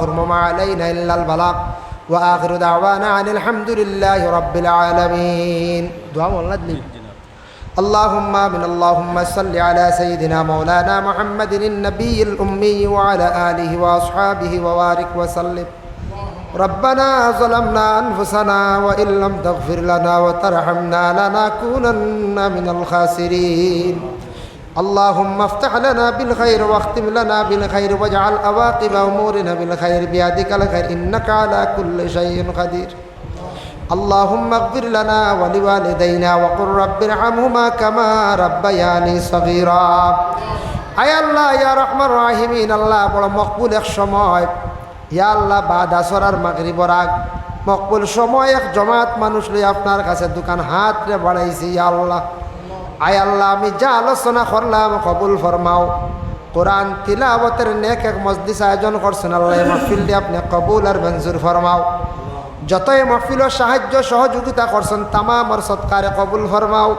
وآخر ما علينا إلا البلاغ وآخر دعوانا أن الحمد لله رب العالمين. دعاء والله اللهم آمين. اللهم صل على سيدنا مولانا محمد النبي الأمي وعلى آله وأصحابه وبارك وسلم. ربنا ظلمنا أنفسنا وإن لم تغفر لنا وترحمنا لنكونن من الخاسرين. اللهم افتح لنا بالخير واختم لنا بالخير واجعل عواقب أمورنا بالخير بيدك الخير إنك على كل شيء قدير. اللهم اغفر لنا ولوالدينا وقل رب ارحمهما كما ربياني صغيرا. আয় আল্লাহ ইয়া রহমান রাহিমিন, আল্লাহ বড় মকবুল এক সময়, ইয়া আল্লাহ বাদ আসর আর মাগরিবর আগ মকবুল সময় এক জমাত মানুষ লই আপনার কাছে দোকান হাত রে বাড়াইছি। ইয়া আল্লাহ, আয় আল্লাহ আমি যা আলোচনা করলাম কবুল ফরমাও। কোরআন তিলাওয়াতের নেক এক মজলিস আয়োজন করছেন আল্লাহ, এই মাহফিলটি আপনি কবুল আর মঞ্জুর ফরমাও। যতই মাহফিলের সাহায্য সহযোগিতা করছেন তামামর সৎকারে কবুল ফরমাও।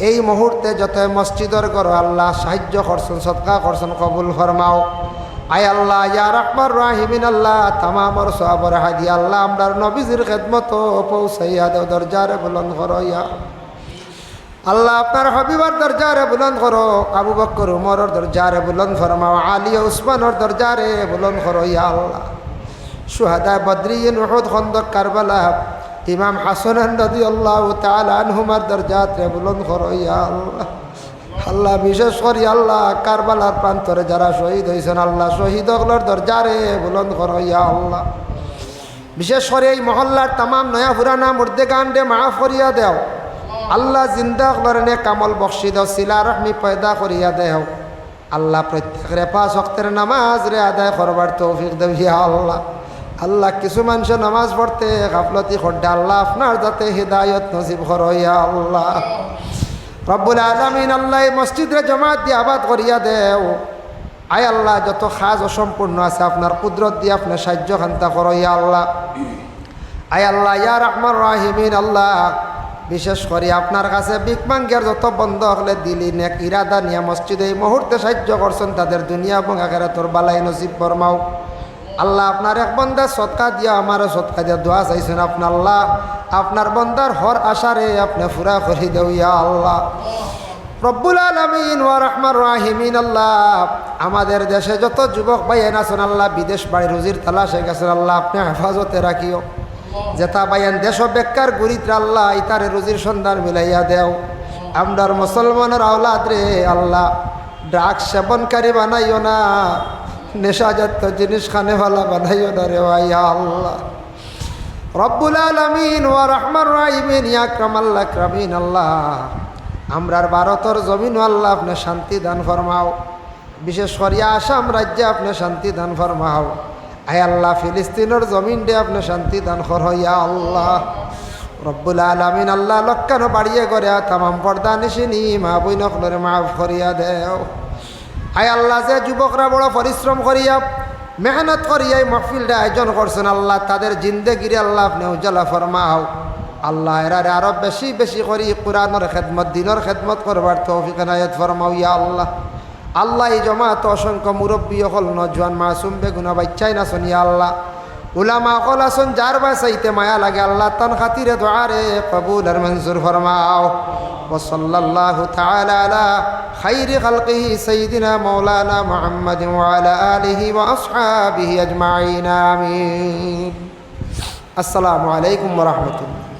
এই মুহূর্তে যতই মসজিদের ঘর আল্লাহ সাহায্য করছেন সৎকা করছেন কবুল ফরমাও। আয় আল্লাহ ইয়া রহমান রাহিমিন, আল্লাহ তামামর সওয়াবের হাদিয়া আল্লাহ আমরার নবীজির খেদমত পৌঁছাইয়া দেও, দরজারে বুলন্দ করো। ইয়া আল্লাহ আপনার হাবিবার দরজারে বুলন্দ করো, আবু বকর উমরের দরজারে বুলন্দ ফরমাও, আলী উসমানের দরজারে বুলন্দ করো। ইয়া আল্লাহ শুহাদা বদরিন উহুদ খন্দক কারবালা ইমাম হাসান রাদিয়াল্লাহু তাআলা আনহুমার দরজাতে বুলন্দ করো। ইয়া আল্লাহ, আল্লাহ বিশেষ করে আল্লাহ কারবালার প্রান্তরে যারা শহীদ হয়েছেন আল্লাহ শহীদ হকলর দরজারে বুলন্দ করো। ইয়া আল্লাহ, বিশেষ করে এই মহল্লার তামাম নয়া পুরানা মুর্দে গান্ডে মাফ করিয়া দেও। আল্লাহ জিন্দা হকলর নে কামল বখশি দাও, সিলা রহমি পয়দা করিয়া দেও। আল্লাহ প্রত্যেকের পাঁচ ওয়াক্তের নামাজ রে আদায় করবার তৌফিক দেও। ইয়া আল্লাহ, আল্লাহ কিছু মানুষ নামাজ পড়তে গাফলতি করতে আল্লাহ আপনার যাতে হিদায়ত নসিব করো। ইয়া আল্লাহ রব্বুল আলামিন, আল্লাহ এই মসজিদে জমাত দিয়ে আবাদ করিয়া দেও। আয় আল্লাহ যত খাজ অসম্পূর্ণ আছে আপনার কুদরত দিয়ে আপনার সাহায্য খান্তা করো। ইয়া আল্লাহ, আয় আল্লাহ ইয়া রহমান রাহিমিন, আল্লাহ বিশেষ করে আপনার কাছে বিকমাঙ্গের যত বন্ধ হলে দিলি নেক ইরাদা নিয়ে মসজিদে এই মুহূর্তে সাহায্য করছেন তাদের দুনিয়া এবং আখিরাতের বালাই নসিব ফরমাও। আল্লাহ আপনার এক বন্দার সৎকা দিয়া আমারও সৎকা দিয়া দোয়া চাইছেন আপনি আল্লাহ আপনার বন্দার হর আশারে আপনি ফুরা করি দেও। ইয়া আল্লাহ রব্বুল আলামিন ওয়া রহমান রাহিমিন, আল্লাহ আমাদের দেশে যত যুবক ভাইয়েন আছেন আল্লাহ বিদেশ বাড়ি রুজির তালাশে গেছেন আল্লাহ আপনি হেফাজতে রাখিও। যেটা ভাইয়েন দেশ বেকার গুরিত্রা আল্লাহ ইতারে রুজির সন্ধান মিলাইয়া দেও। আমরার মুসলমানের আওলাদ রে আল্লাহ ড্রাগস সেবনকারী বানাইও না, নেশাজাত জিনিস খানে ভালা বানাইও না রে। ইয়া আল্লাহ রব্বুল আলামিন ওয়া রহমান রাহিমিন ইয়া আকরামাল আকরামিন, আল্লাহ আমরার ভারতের জমিন আল্লাহ আপনি শান্তি দান ফরমাও। বিশেষ করে আসাম রাজ্যে আপনি শান্তি দান ফরমাও। আয় আল্লাহ ফিলিস্তিনের জমিন দিয়ে আপনি শান্তি দান করো। ইয়া আল্লাহ রব্বুল আলামিন, আল্লাহ লক্কানো বাড়িয়ে করে তামাম পর্দা নিশিনি মা বইনকলরে মাফ করিয়া দেও। আয় আল্লাহ যে যুবকরা বড় পরিশ্রম করিয়া মেহনত করিয়া এই মাহফিলটা আয়োজন করছেন আল্লাহ তাদের জিন্দেগিরে আল্লাহ আপনি উজালা ফরমাও। আল্লাহ এরারে আরো বেশি বেশি করি কোরআনের খেদমত দিনের খেদমত করবার তৌফিক এনায়েত ফরমাও। ইয়া আল্লাহ, আল্লাহ এই জমাত অসংখ্য মুরব্বী হল নজওয়ান মাসুম বেগুনা বাচ্চাই না শুনিয়া আল্লাহ উলামা কল আসন যার বাসাইতে মায়া লাগে আল্লাহ তান খাতিরে দোয়ারে কবুল আর মঞ্জুর ফরমাও। ওয়াসাল্লাল্লাহু তাআলা আলা খাইরি খালকিহি সাইয়্যিদিনা মাওলানা মুহাম্মাদিন ওয়া আলা আলিহি ওয়া আসহাবিহি আজমাইন। আমিন। আসসালামু আলাইকুম ওয়া রাহমাতুল্লাহ।